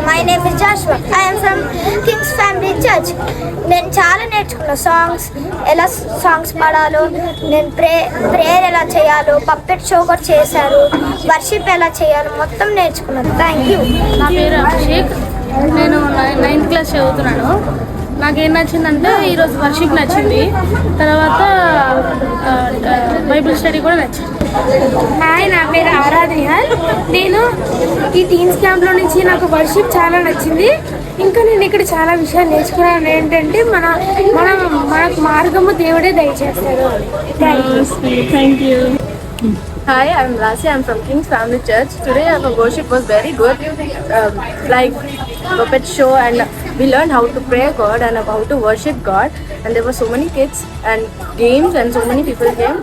My name is Joshua. I'm from Kings family church. నేను చాలా నేర్చుకున్న సాంగ్స్, ఎలా సాంగ్స్ పాడాలో, నేను ప్రేయర్ ఎలా చేయాలో, పప్పెట్ షో కూడా చేశారు, వర్షిప్ ఎలా చేయాలో మొత్తం నేర్చుకున్నాను. Thank you. నా పేరు అభిషేక్. నేను 9th క్లాస్ చదువుతున్నాను. నాకేం నచ్చిందంటే ఈరోజు వర్షిప్ నచ్చింది, తర్వాత బైబిల్ స్టడీ కూడా నచ్చింది. హాయ్, నా పేరు ఆరాధన. నేను ఈ టీన్స్ క్యాంప్లో నుంచి నాకు వర్షిప్ చాలా నచ్చింది. ఇంకా నేను ఇక్కడ చాలా విషయాలు నేర్చుకున్నాను. ఏంటంటే మనకు మార్గము దేవుడే దయచేస్తాడు. Thank you. Hi, I'm Rasi. I'm from King's Family Church. Today our worship was very good, like puppet show, and we learned how to pray God and how to worship God. And there were so many kids and games, and so many people came.